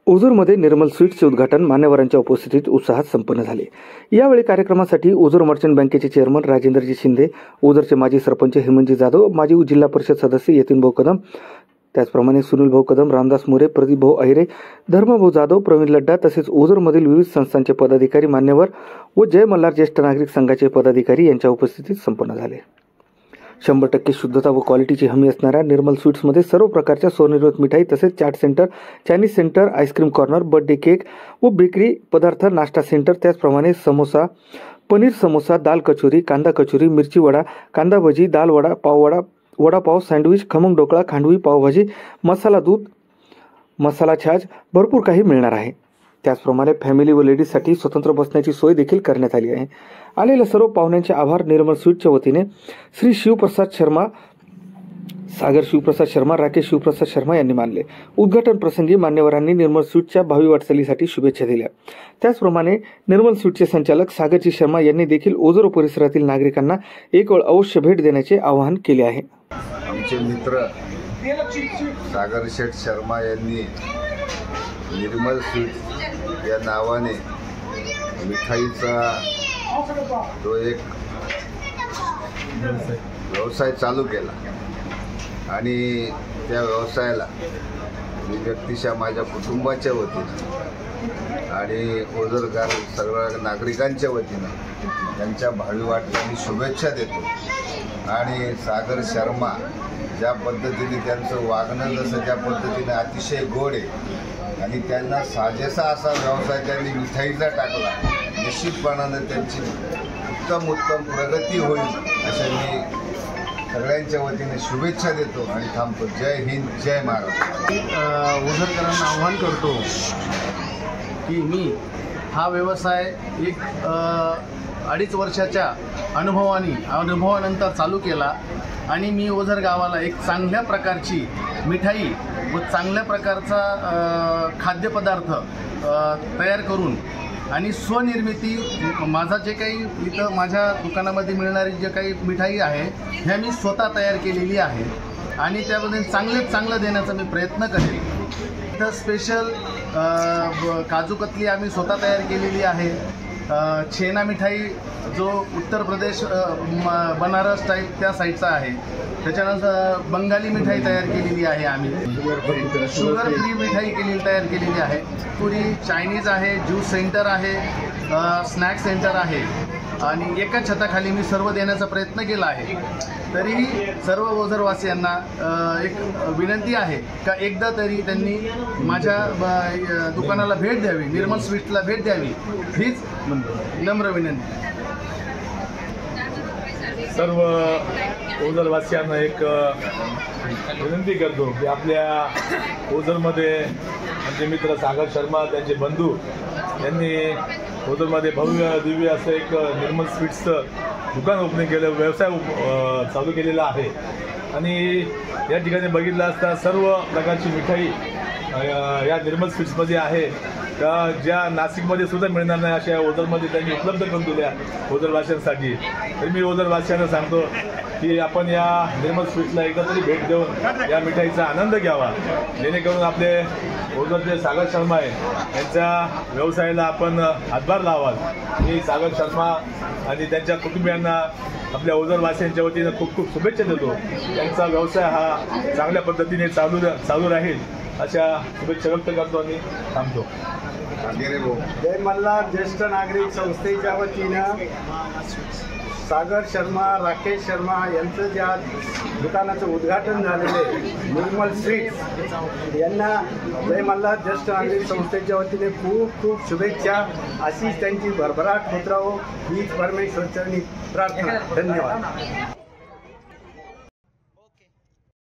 ओझरमध्ये निर्मल स्वीट्सचे उद्घाटन मान्यवरांच्या उपस्थितीत उत्साहात संपन्न झाले। यावेळी कार्यक्रमासाठी ओझर मर्चंट बँकेचे चेअरमन राजेंद्रजी शिंदे, ओझरचे माजी सरपंच हेमंतजी जाधव, माजी जिल्हा परिषद सदस्य यतीनभाऊ कदम, त्याचप्रमाणे सुनीलभाऊ कदम, रामदास मोरे, प्रदीपभाऊ अहिरे, धर्मभाऊ जाधव, प्रवीण लड्डा तसेच ओझरमधील विविध संस्थांचे पदाधिकारी, मान्यवर व जय मल्हार ज्येष्ठ नागरिक संघाचे पदाधिकारी यांच्या उपस्थितीत संपन्न झाले। 100% शुद्धता व क्वालिटीची हमी असणाऱ्या निर्मल स्वीट्समध्ये सर्व प्रकारच्या स्वनिर्मित मिठाई तसेच chaat centre, Chinese centre, ice cream corner, birthday cake व बेकरी पदार्थ, नाश्ता सेंटर, त्याचप्रमाणे समोसा, पनीर समोसा, दाल कचोरी, कांदा कचोरी, मिरची वडा, कांदा भजी, दाल वडा, पाव वडा, वडापाव, सँडविच, खमंग ढोकळा, खांडवी, पावभाजी, मसाला दूध, मसाला छाछ भरपूर काही मिळणार आहे। त्याचप्रमाणे फॅमिली व लेडीजसाठी स्वतंत्र बसण्याची सोय देखील करण्यात आली आहे। आलेल्या सर्व पाहुण्यांचे आभार निर्मल स्वीटच्या वतीने श्री शिवप्रसाद शर्मा, सागर शिवप्रसाद शर्मा, राकेश शिवप्रसाद शर्मा यांनी मानले। उद्घाटन प्रसंगी मान्यवरांनी निर्मल स्वीटच्या भावी वाटचालीसाठी शुभेच्छा दिल्या। त्याचप्रमाणे निर्मल स्वीटचे संचालक सागरजी शर्मा यांनी देखील ओझर परिसरातील नागरिकांना एक वेळ अवश्य भेट देण्याचे आवाहन केले आहे। आमचे मित्र सागर शेठ शर्मा यांनी निर्मल स्वीट या नावाने मिठाईचा जो एक व्यवसाय चालू केला आणि त्या व्यवसायाला मी व्यक्तिशः माझ्या कुटुंबाच्या वतीनं आणि ओझरगार सर्व नागरिकांच्या वतीनं त्यांच्या भावी वाटचाली शुभेच्छा देतो। आणि सागर शर्मा ज्या पद्धतीने त्यांचं वागणं जसं ज्या पद्धतीने अतिशय गोड आहे आणि त्यांना साजेसा असा व्यवसाय त्यांनी मिठाईचा टाकला, निश्चितपणानं त्यांची उत्तम प्रगती होईल अशा मी सगळ्यांच्या वतीने शुभेच्छा देतो आणि थांबतो। जय हिंद, जय महाराष्ट्र। ओझरकरांना आव्हान करतो की मी हा व्यवसाय एक 2.5 वर्षाच्या अनुभवानंतर चालू केला आणि मी ओझर गावाला एक चांगल्या प्रकारची मिठाई व चांगल्या प्रकारचा खाद्यपदार्थ तयार करून आणि स्वनिर्मिती माझा जे काही इथं माझ्या दुकानामध्ये मिळणारी जे काही मिठाई आहे ह्या मी स्वतः तयार केलेली आहे आणि त्यामध्ये चांगलं देण्याचा मी प्रयत्न करेन। इथं स्पेशल काजू कतली आम्ही स्वतः तयार केलेली आहे। छेना मिठाई जो उत्तर प्रदेश बनारस टाईप त्या साईडचा आहे। त्याच्यानंतर बंगाली मिठाई तयार केलेली आहे आम्ही, शुगर फ्री मिठाई तयार केलेली आहे। पुरी चायनीज आहे, ज्यूस सेंटर आहे, स्नॅक सेंटर आहे आणि एका छताखाली मी सर्व देण्याचा प्रयत्न केला आहे। तरीही सर्व ओझरवासियांना एक विनंती आहे का एकदा तरी त्यांनी माझ्या दुकानाला भेट द्यावी, निर्मल स्वीट्सला भेट द्यावी, हीच नम्र विनंती। सर्व ओझरवासियांना एक विनंती करतो की आपल्या ओझरमध्ये आमचे मित्र सागर शर्मा, त्यांचे बंधू यांनी ओझरमध्ये भव्य दिव्य असं एक निर्मल स्वीट्सचं दुकान ओपनिंग केलं, व्यवसाय चालू केलेला आहे आणि या ठिकाणी बघितलं असता सर्व प्रकारची मिठाई या निर्मल स्वीट्समध्ये आहे का ज्या नाशिकमध्ये सुद्धा मिळणार नाही अशा ओझरमध्ये त्यांनी उपलब्ध करून दिल्या ओझरवासियांसाठी। तर मी ओझरवासियांना सांगतो की आपण या निर्मल स्वीट्सला एकदा तरी भेट देऊन या मिठाईचा आनंद घ्यावा, जेणेकरून आपले ओझरचे सागर शर्मा आहे यांच्या व्यवसायाला आपण हातभार लावाल। मी सागर शर्मा आणि त्यांच्या कुटुंबियांना आपल्या ओझरवासियांच्या वतीनं खूप शुभेच्छा देतो। त्यांचा व्यवसाय हा चांगल्या पद्धतीने चालू राहील अशा शुभेच्छा व्यक्त करतो आणि थांबतो। जय मल्हार ज्येष्ठ नागरिक संस्थेच्या वतीनं सागर शर्मा, राकेश शर्मा यांचं ज्या दुकानाचं उद्घाटन झालेलं आहे निर्मल स्वीट्स, यांना जय मल्हार ज्येष्ठ नागरिक संस्थेच्या वतीने खूप शुभेच्छा। अशीच त्यांची भरभराट होत राहो हीच परमेश्वरचरणी प्रार्थना। धन्यवाद।